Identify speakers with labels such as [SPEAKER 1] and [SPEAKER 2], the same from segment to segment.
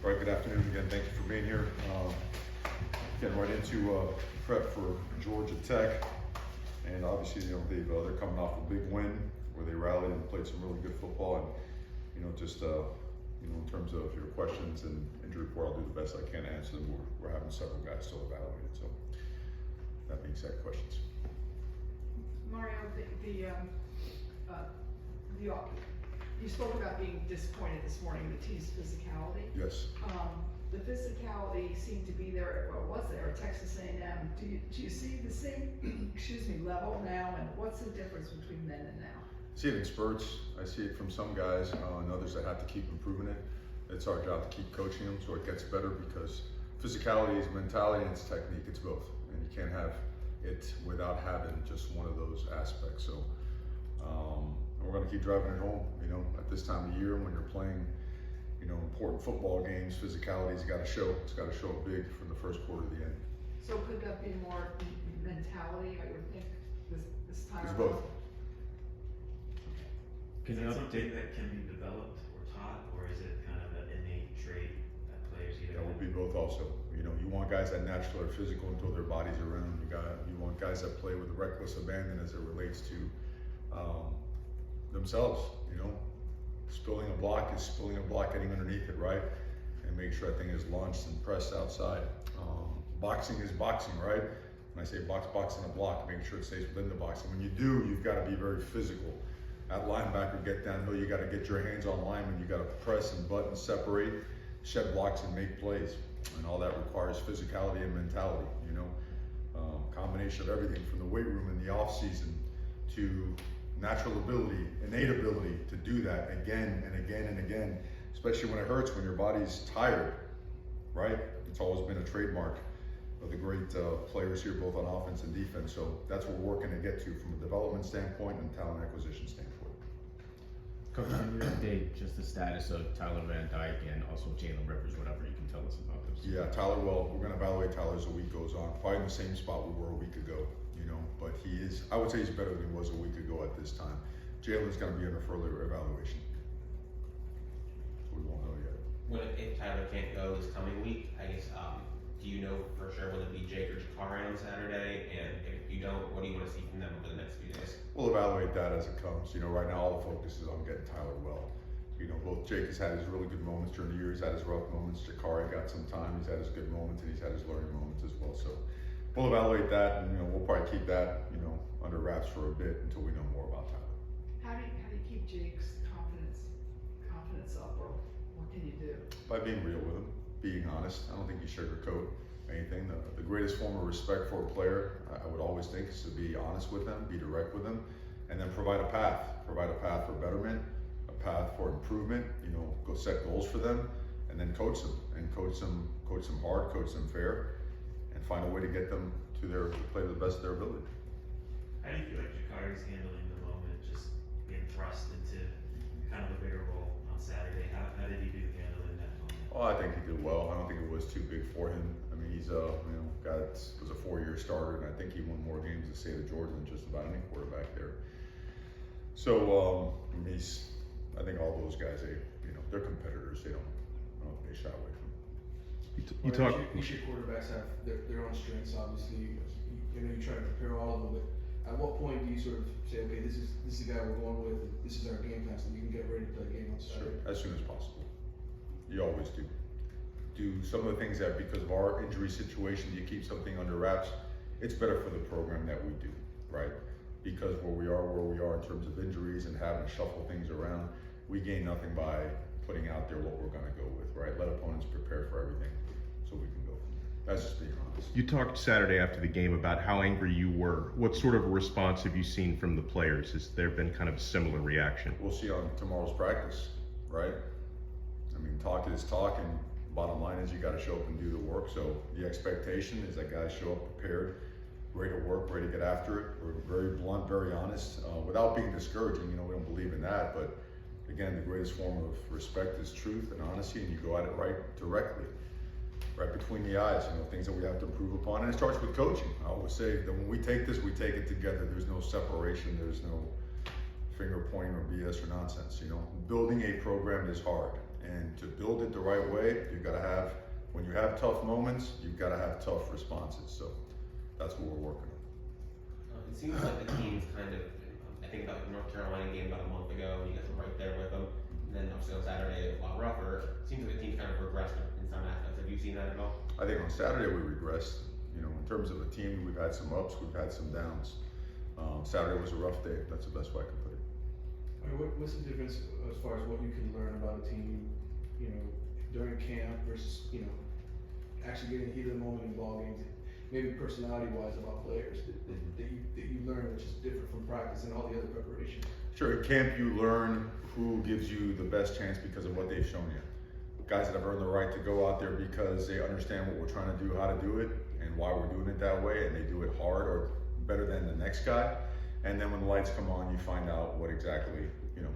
[SPEAKER 1] All right, good afternoon again. Thank you for being here. Getting right into prep for Georgia Tech, and obviously, they're coming off a big win where they rallied and played some really good football. And in terms of your questions and injury report, I'll do the best I can to answer them. We're having several guys still evaluated. So that being said, questions.
[SPEAKER 2] Mario, you spoke about being disappointed this morning in the team's physicality.
[SPEAKER 1] Yes.
[SPEAKER 2] The physicality seemed to be there, was there at Texas A&M. Do you see the same, level now, and what's the difference between then and now?
[SPEAKER 1] I see it in spurts. I see it from some guys and others that have to keep improving it. It's our job to keep coaching them so it gets better, because physicality is mentality and it's technique. It's both, and you can't have it without having just one of those aspects. So we're going to keep driving it home. At this time of year when you're playing, important football games, physicality's got to show. It's got to show big from the first quarter to the end.
[SPEAKER 2] So could that be more mentality, I would think, this time?
[SPEAKER 1] It's both.
[SPEAKER 3] Is that something that can be developed or taught, or is it kind of an innate trait that players either?
[SPEAKER 1] That would be both also. You want guys that naturally are physical until their body's around. You want guys that play with reckless abandon as it relates to themselves. Spilling a block is spilling a block, getting underneath it, right? And make sure that thing is launched and pressed outside. Boxing is boxing, right? When I say boxing a block, make sure it stays within the box. And when you do, you've got to be very physical. At linebacker, get downhill, you got to get your hands on linemen, you got to press and butt and separate, shed blocks and make plays. And all that requires physicality and mentality, combination of everything from the weight room in the off season to natural ability, innate ability to do that again and again and again, especially when it hurts, when your body's tired, right? It's always been a trademark of the great players here, both on offense and defense. So that's what we're working to get to from a development standpoint and talent acquisition standpoint.
[SPEAKER 4] Coach, can you update just the status of Tyler Van Dyke and also Jalen Rivers, whatever you can tell us about those?
[SPEAKER 1] Yeah, Tyler, we're going to evaluate Tyler as the week goes on. Probably in the same spot we were a week ago, but he is, I would say he's better than he was a week ago at this time. Jalen's going to be under further evaluation. So we won't know yet.
[SPEAKER 5] If Tyler can't go this coming week, I guess, do you know for sure whether it be Jake or Jacurri on Saturday? And if you don't, what do you want to see from them over the next few days?
[SPEAKER 1] We'll evaluate that as it comes. Right now all the focus is on getting Tyler well. Both Jake has had his really good moments during the year. He's had his rough moments. Jacurri got some time. He's had his good moments, and he's had his learning moments as well. So we'll evaluate that, and we'll probably keep that under wraps for a bit until we know more about Tyler.
[SPEAKER 2] How do you keep Jake's confidence up, or what can you do?
[SPEAKER 1] By being real with him, being honest. I don't think you sugarcoat anything. The greatest form of respect for a player, I would always think, is to be honest with them, be direct with them, and then provide a path for betterment, a path for improvement. Go set goals for them, and then coach them hard, coach them fair, and find a way to get them to play to the best of their ability.
[SPEAKER 3] How do you feel like Jacurri's handling the moment, just being thrust into kind of a bigger role on Saturday? How did he do handling that moment?
[SPEAKER 1] Oh, I think he did well. I don't think it was too big for him. I mean, he's guy that was a 4-year starter, and I think he won more games in the state of Georgia than just about any quarterback there. So I think all those guys, they're competitors. They shy away from him.
[SPEAKER 6] You talk. Each quarterbacks have their own strengths. Obviously, you try to prepare all of them. But at what point do you sort of say, okay, this is the guy we're going with. This is our game plan, so we can get ready to play a game on Saturday?
[SPEAKER 1] Sure, as soon as possible. You always do. Do some of the things that, because of our injury situation, you keep something under wraps. It's better for the program that we do, right? Because where we are in terms of injuries and having to shuffle things around, we gain nothing by putting out there what we're going to go with, right? Let opponents prepare for everything so we can go from there. That's just being honest.
[SPEAKER 7] You talked Saturday after the game about how angry you were. What sort of a response have you seen from the players? Has there been kind of a similar reaction?
[SPEAKER 1] We'll see on tomorrow's practice, right? I mean, talk is talk, and bottom line is you got to show up and do the work. So the expectation is that guys show up prepared, ready to work, ready to get after it. We're very blunt, very honest, without being discouraging. We don't believe in that, but again, the greatest form of respect is truth and honesty, and you go at it directly, right between the eyes. Things that we have to improve upon, and it starts with coaching. I always say that when we take this, we take it together. There's no separation. There's no finger pointing or BS or nonsense. Building a program is hard, and to build build it the right way, you've gotta have, when you have tough moments, you've gotta have tough responses. So that's what we're working on.
[SPEAKER 5] It seems like the team's kind of, I think about the North Carolina game about a month ago, you guys were right there with them. And then obviously on Saturday, it was a lot rougher. It seems like the team's kind of regressed in some aspects. Have you seen that at all?
[SPEAKER 1] I think on Saturday we regressed. You know, in terms of a team, we've had some ups, we've had some downs. Saturday was a rough day. That's the best way I can put it.
[SPEAKER 6] I mean, what's the difference as far as what you can learn about a team, you know, during camp versus, you know, actually getting heat of the moment in ball games, maybe personality-wise about players that you learn, which is different from practice and all the other preparation?
[SPEAKER 1] Sure, at camp you learn who gives you the best chance because of what they've shown you. Guys that have earned the right to go out there because they understand what we're trying to do, how to do it, and why we're doing it that way, and they do it hard or better than the next guy. And then when the lights come on, you find out what exactly, you know,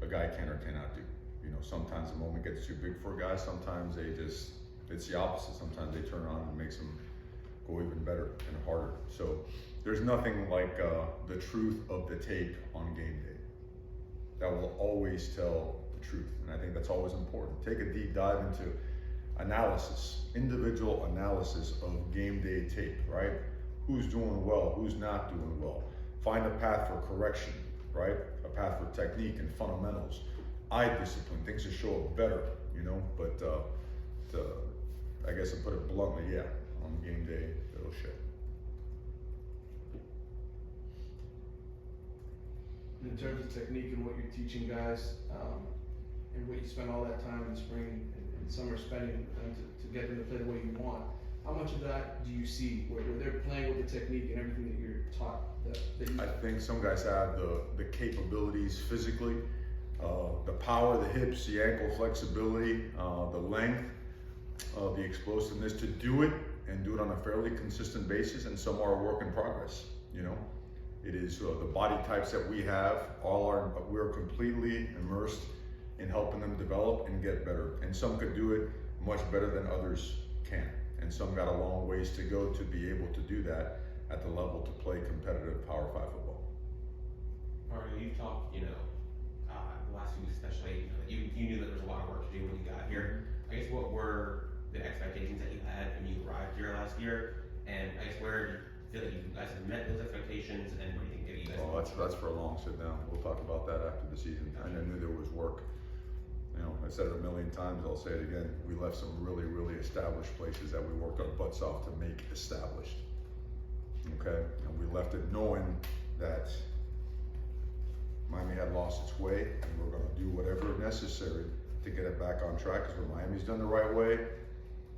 [SPEAKER 1] a guy can or cannot do. You know, sometimes the moment gets too big for a guy, sometimes they just, it's the opposite. Sometimes they turn on and makes them go even better and harder. So there's nothing like the truth of the tape on game day. That will always tell the truth, and I think that's always important. Take a deep dive into analysis, individual analysis of game day tape, right? Who's doing well, who's not doing well. Find a path for correction, right? A path for technique and fundamentals. Eye discipline, things to show up better, you know? But I guess to put it bluntly, yeah, on game day, it'll show.
[SPEAKER 6] In terms of technique and what you're teaching guys, and what you spend all that time in the spring and summer spending with them to get them to play the way you want, how much of that do you see where they're playing with the technique and everything that you're taught? That you
[SPEAKER 1] I think some guys have the capabilities physically, the power, the hips, the ankle flexibility, the length, the explosiveness to do it and do it on a fairly consistent basis, and some are a work in progress, you know? It is the body types that we have, we're completely immersed in helping them develop and get better. And some could do it much better than others can. And some got a long ways to go to be able to do that at the level to play competitive Power 5 football.
[SPEAKER 5] Mario, you've talked, you know, the last few weeks especially, you knew that there was a lot of work to do when you got here. I guess what were the expectations that you had when you arrived here last year? And I guess where do you feel like you guys have met those expectations, and what do you think maybe you guys?
[SPEAKER 1] Oh, that's for a long sit down. We'll talk about that after the season. I knew there was work. You know, I said it a million times, I'll say it again. We left some really, really established places that we worked our butts off to make established. Okay, and we left it knowing that Miami had lost its way, and we're going to do whatever necessary to get it back on track. Because when Miami's done the right way,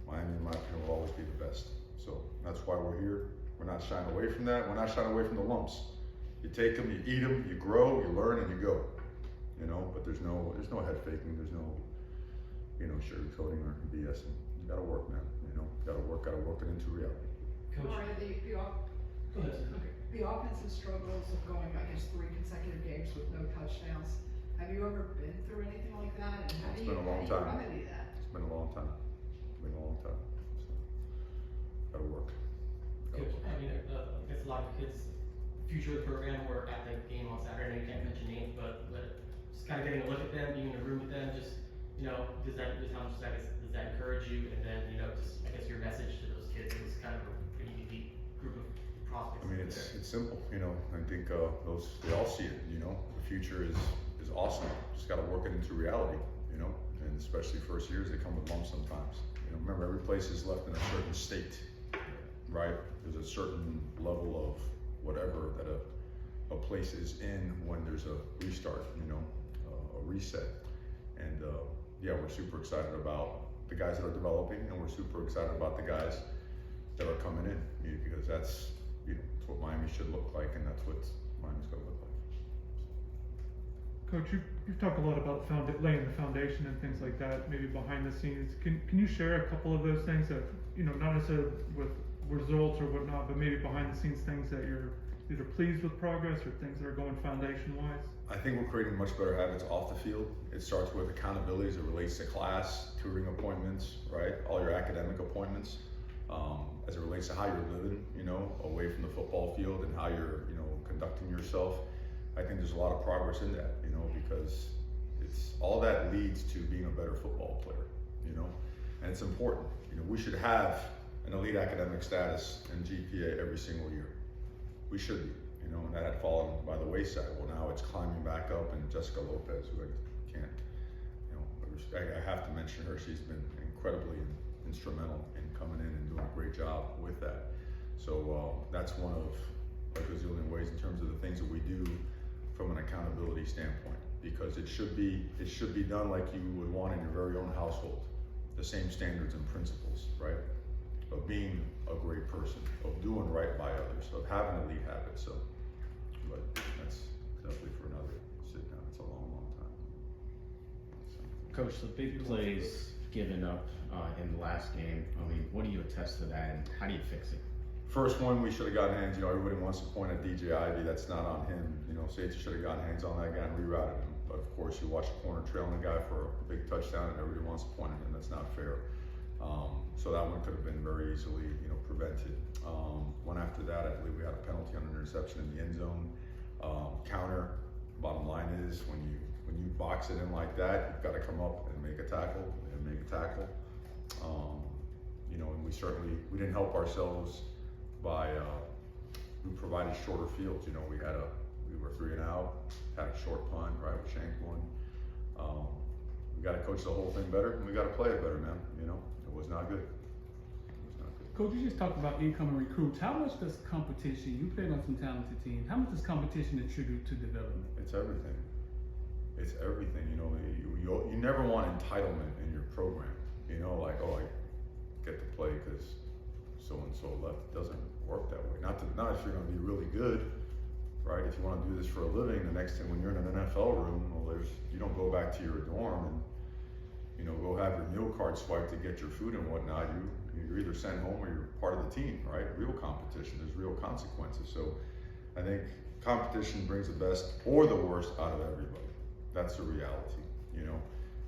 [SPEAKER 1] Miami, in my opinion, will always be the best. So that's why we're here. We're not shying away from that. We're not shying away from the lumps. You take them, you eat them, you grow, you learn, and you go. You know, but there's no head faking. There's no, you know, sugarcoating or BSing. You got to work, man. You know, got to work it into reality.
[SPEAKER 2] All right, the offensive struggles of going, I guess, 3 consecutive games with no touchdowns. Have you ever been through anything like that? And how do you remedy that?
[SPEAKER 1] It's been a long time. So, gotta work.
[SPEAKER 8] Coach, I mean, I guess a lot of kids, future of the program, were at the game on Saturday. You can't mention names, but just kind of getting a look at them, being in a room with them, just, you know, does that encourage you? And then, you know, just, I guess your message to those kids, it was kind of a pretty unique group of prospects.
[SPEAKER 1] I mean, it's simple, you know. I think they all see it. You know, the future is awesome. Just got to work it into reality, you know. And especially first years, they come with lumps sometimes. You know, remember, every place is left in a certain state, right? There's a certain level of whatever that a place is in when there's a restart, you know, a reset. And yeah, we're super excited about the guys that are developing, and we're super excited about the guys that are coming in, because that's, you know, it's what Miami should look like, and that's what Miami's going to look like.
[SPEAKER 9] Coach, you've talked a lot about laying the foundation and things like that, maybe behind the scenes. Can you share a couple of those things that, you know, not necessarily with results or whatnot, but maybe behind the scenes things that you're either pleased with progress or things that are going foundation-wise?
[SPEAKER 1] I think we're creating much better habits off the field. It starts with accountability as it relates to class, tutoring appointments, right? All your academic appointments, as it relates to how you're living, you know, away from the football field, and how you're, you know, conducting yourself. I think there's a lot of progress in that, you know, because it's all that leads to being a better football player, you know, and it's important. You know, we should have an elite academic status and GPA every single year. We should be, you know, and that had fallen by the wayside. Well, now it's climbing back up, and Jessica Lopez, who I can't, you know, I have to mention her. She's been incredibly instrumental in coming in and doing a great job with that. So that's one of a gazillion ways in terms of the things that we do from an accountability standpoint, because it should be done like you would want in your very own household. The same standards and principles, right? Of being a great person, of doing right by others, of having elite habits. So, but that's definitely for another sit down. It's a long, long time. So.
[SPEAKER 4] Coach, the big plays given up in the last game, I mean, what do you attest to that, and how do you fix it?
[SPEAKER 1] First one, we should have gotten hands. You know, everybody wants to point at DJ Ivey. That's not on him. You know, safety should have gotten hands on that guy and rerouted him. But of course, you watch the corner trailing the guy for a big touchdown, and everybody wants to point at him. That's not fair. So that one could have been very easily, you know, prevented. One after that, I believe we had a penalty on an interception in the end zone. Counter. Bottom line is, when you box it in like that, you've got to come up and make a tackle You know, and we didn't help ourselves by we provided shorter fields. You know, we were 3 and out, had a short punt, right? We shanked one. We got to coach the whole thing better, and we got to play it better, man. You know, it was not good.
[SPEAKER 10] Coach, you just talked about incoming recruits. How much does competition, you played on some talented teams, how much does competition attribute to development?
[SPEAKER 1] It's everything. It's everything. You know, you never want entitlement in your program. You know, like, oh, I get to play because so and so left. It doesn't work that way. Not if you're going to be really good, right? If you want to do this for a living, the next thing when you're in an NFL room, well, you don't go back to your dorm and, you know, go have your meal card swiped to get your food and whatnot. You're either sent home or you're part of the team, right? Real competition. There's real consequences. So I think competition brings the best or the worst out of everybody. That's the reality, you know.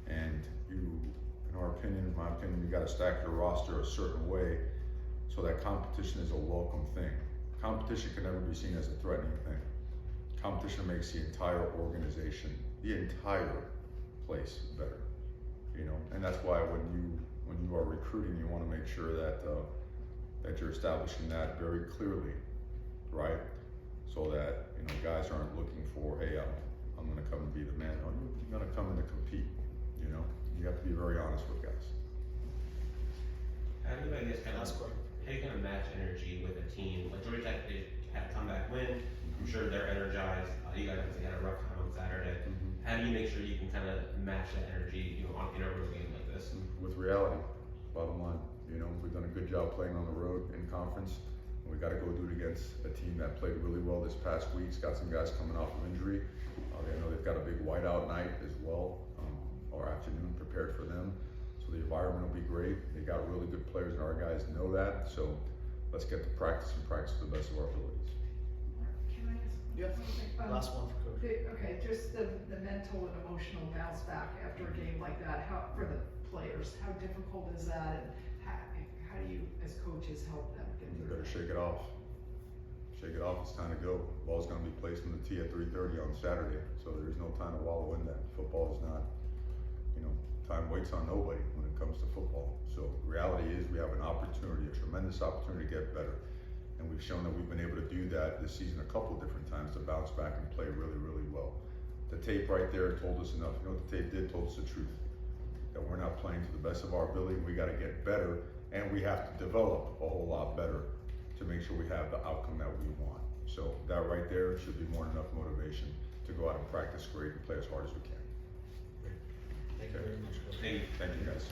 [SPEAKER 1] And in my opinion, you got to stack your roster a certain way so that competition is a welcome thing. Competition can never be seen as a threatening thing. Competition makes the entire organization, the entire place better, you know. And that's why when you are recruiting, you want to make sure that that you're establishing that very clearly, right? So that, you know, guys aren't looking for, hey, I'm going to come and be the man. No, you're going to come in to compete. You know, you have to be very honest with guys.
[SPEAKER 5] How do you, I guess, kind of match energy with a team? Like Georgia Tech, they had a comeback win. I'm sure they're energized. You guys obviously had a rough time on Saturday. How do you make sure you can kind of match that energy, you know, in a road game like this?
[SPEAKER 1] With reality, bottom line. You know, we've done a good job playing on the road in conference. We got to go do it against a team that played really well this past week. It's got some guys coming off of injury. I know they've got a big whiteout night as well, or afternoon prepared for them. So the environment will be great. They got really good players, and our guys know that. So let's get to practice and practice to the best of our abilities.
[SPEAKER 2] Can I ask?
[SPEAKER 6] Yep. Last one for Coach.
[SPEAKER 2] Okay, just the mental and emotional bounce back after a game like that, how, for the players, how difficult is that, and how do you, as coaches, help them get
[SPEAKER 1] You
[SPEAKER 2] through
[SPEAKER 1] better
[SPEAKER 2] it?
[SPEAKER 1] shake it off. Shake it off, it's time to go. Ball's gonna be placed in the tee at 3:30 on Saturday, so there's no time to wallow in that. Football is not, you know, time waits on nobody when it comes to football. So the reality is we have an opportunity, a tremendous opportunity to get better. And we've shown that we've been able to do that this season a couple different times to bounce back and play really, really well. The tape right there told us enough. You know what the tape did? Told us the truth. That we're not playing to the best of our ability. We gotta get better, and we have to develop a whole lot better to make sure we have the outcome that we want. So that right there should be more than enough motivation to go out and practice great and play as hard as we can.
[SPEAKER 6] Thank you very much, Coach.
[SPEAKER 5] Thank you.
[SPEAKER 1] Thank you guys.